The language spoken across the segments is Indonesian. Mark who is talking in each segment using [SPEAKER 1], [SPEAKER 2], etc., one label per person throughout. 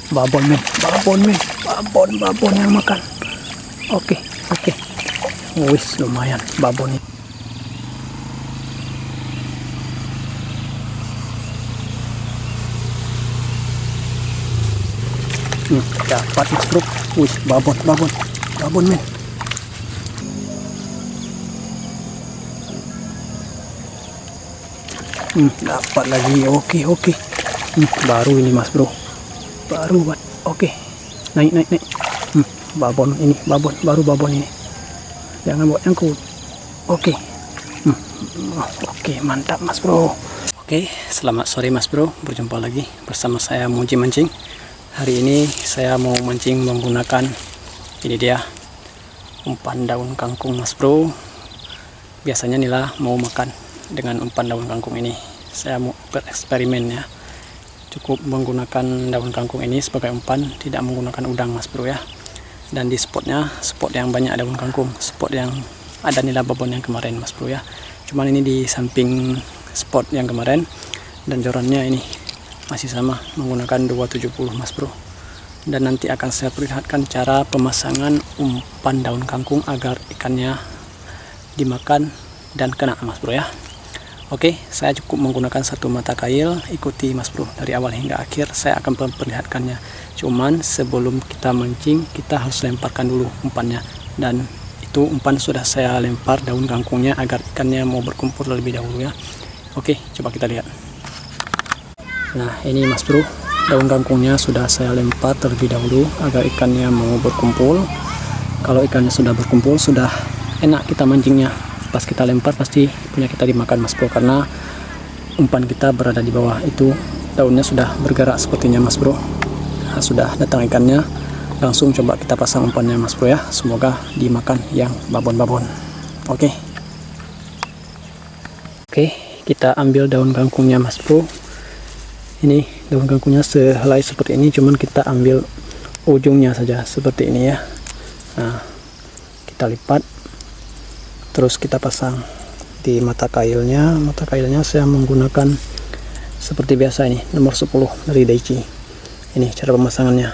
[SPEAKER 1] Babon men, babon yang makan. Oke. Wis lumayan babon ini. Dapat mas bro. Wih, babon men. Dapat lagi. Oke. Baru ini mas bro. Baru buat. Oke. Naik. Babon ini, baru babon ini. Jangan buat nyangkut. Oke. Oke, mantap mas bro. Oke, selamat sore mas bro. Berjumpa lagi bersama saya Muji Mancing. Hari ini saya mau mancing menggunakan ini dia umpan daun kangkung mas bro. Biasanya Nila mau makan dengan umpan daun kangkung ini. Saya mau bereksperimen ya. Cukup menggunakan daun kangkung ini sebagai umpan, tidak menggunakan udang mas bro ya. Dan di spot yang banyak daun kangkung, spot yang ada nila babon yang kemarin mas bro ya. Cuman ini di samping spot yang kemarin, dan jorannya ini masih sama menggunakan 270 mas bro. Dan nanti akan saya perlihatkan cara pemasangan umpan daun kangkung agar ikannya dimakan dan kena mas bro ya. Oke, saya cukup menggunakan satu mata kail. Ikuti mas bro dari awal hingga akhir, saya akan memperlihatkannya. Cuman sebelum kita mancing, kita harus lemparkan dulu umpannya. Dan itu umpan sudah saya lempar daun kangkungnya agar ikannya mau berkumpul terlebih dahulu ya. Oke, coba kita lihat. Nah ini mas bro, daun kangkungnya sudah saya lempar terlebih dahulu agar ikannya mau berkumpul. Kalau ikannya sudah berkumpul, sudah enak kita mancingnya. Pas kita lempar pasti punya kita dimakan mas bro, karena umpan kita berada di bawah. Itu daunnya sudah bergerak sepertinya mas bro. Nah, sudah datang ikannya, langsung coba kita pasang umpannya mas bro ya. Semoga dimakan yang babon-babon. Oke, kita ambil daun kangkungnya mas bro. Ini daun kangkungnya sehelai seperti ini, cuman kita ambil ujungnya saja seperti ini ya. Nah, kita lipat, terus kita pasang di mata kailnya. Mata kailnya saya menggunakan seperti biasa ini, nomor 10 dari Daichi. Ini cara pemasangannya.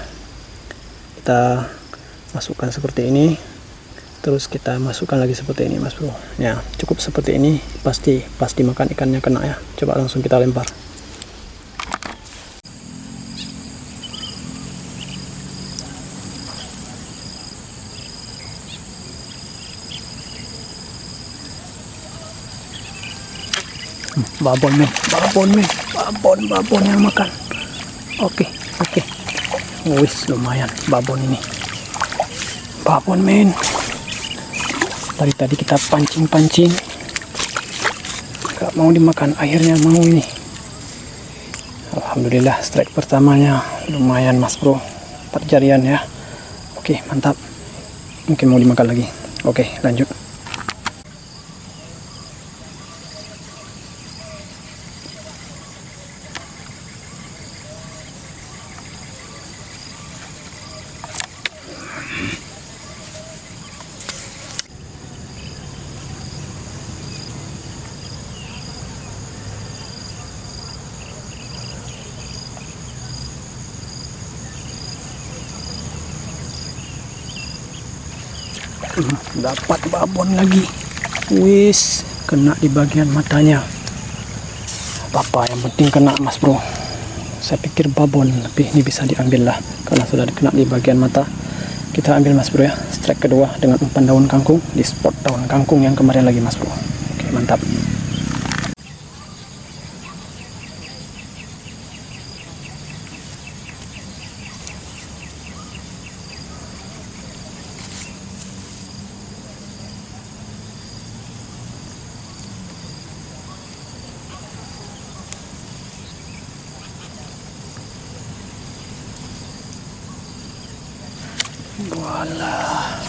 [SPEAKER 1] Kita masukkan seperti ini, terus kita masukkan lagi seperti ini mas bro. Ya, cukup seperti ini, pasti makan ikannya kena ya. Coba langsung kita lempar. Babon yang makan. Oke. Wis lumayan babon ini. Babon men. Tadi kita pancing, gak mau dimakan, akhirnya mau ini. Alhamdulillah, strike pertamanya lumayan mas bro, 4 jarian ya. Oke, mantap. Mungkin mau dimakan lagi. Oke, lanjut. Dapat babon lagi. Wis, kena di bagian matanya. Apa yang penting kena mas bro. Saya pikir babon, tapi ini bisa diambil lah karena sudah kena di bagian mata. Kita ambil mas bro ya. Strike kedua dengan umpan daun kangkung di spot daun kangkung yang kemarin lagi mas bro. Oke, mantap. Walah.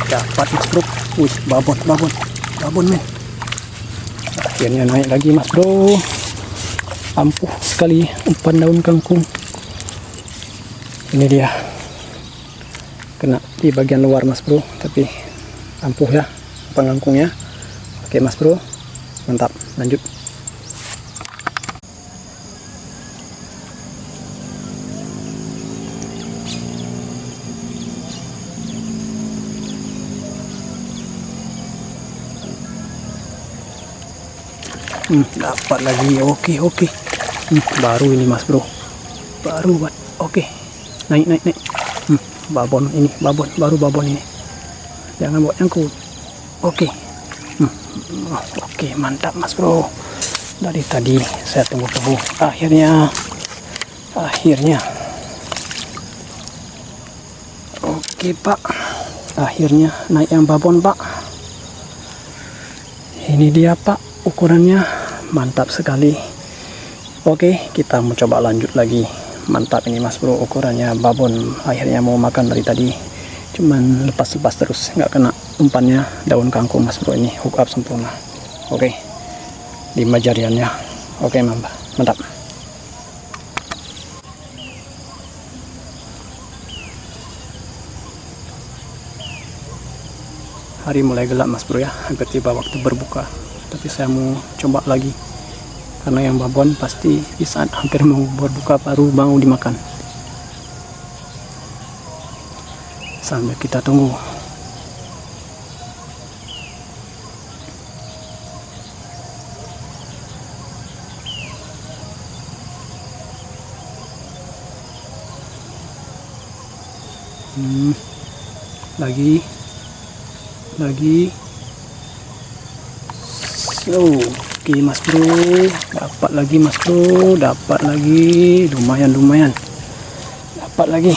[SPEAKER 1] dapat mas bro. Wih, babon men. Akhirnya naik lagi mas bro. Ampuh sekali umpan daun kangkung. Ini dia, kena di bagian luar mas bro, tapi ampuh ya umpan kangkungnya. Oke mas bro, mantap, lanjut. Dapat lagi. Oke. Baru ini mas bro, baru buat. Oke, naik. Babon ini, baru babon ini, jangan buat nyangkut. Oke. Oke, mantap mas bro. Dari tadi saya tunggu akhirnya. Oke pak, akhirnya naik yang babon pak. Ini dia pak, ukurannya mantap sekali. Oke, kita mau coba lanjut lagi. Mantap ini mas bro, ukurannya babon. Akhirnya mau makan dari tadi, cuman lepas terus, nggak kena umpannya daun kangkung mas bro. Ini hook up sempurna. Oke, 5 jariannya. Oke mantap. Hari mulai gelap mas bro ya, hampir tiba waktu berbuka. Tapi saya mau coba lagi, karena yang babon pasti di saat hampir mau berbuka baru mau dimakan. Sambil kita tunggu. Lagi. Oke mas bro, dapat lagi mas bro, dapat lagi, lumayan, dapat lagi.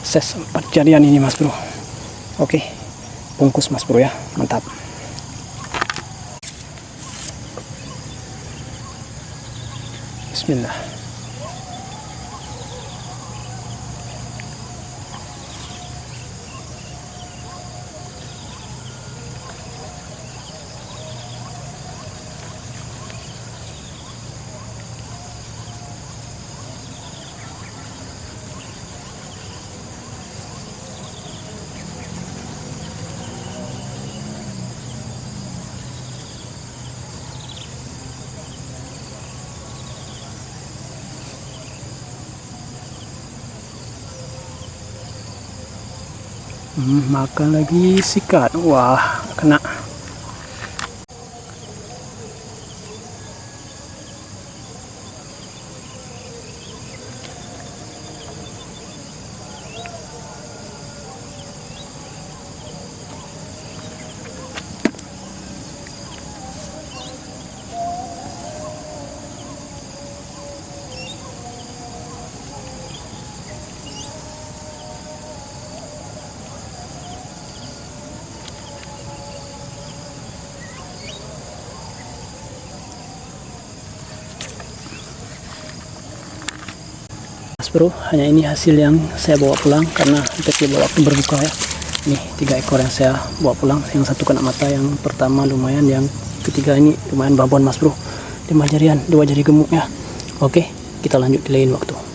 [SPEAKER 1] Ses 4 jarian ini mas bro. Oke, bungkus mas bro ya, mantap. Bismillah. Makan lagi sikat. Wah, kena. Bro, hanya ini hasil yang saya bawa pulang karena hampir tiba waktu berbuka ya. Ini 3 ekor yang saya bawa pulang. Yang satu kena mata, yang pertama lumayan, yang ketiga ini lumayan babon mas bro. 5 jarian, 2 jari gemuk ya. Oke, kita lanjut di lain waktu.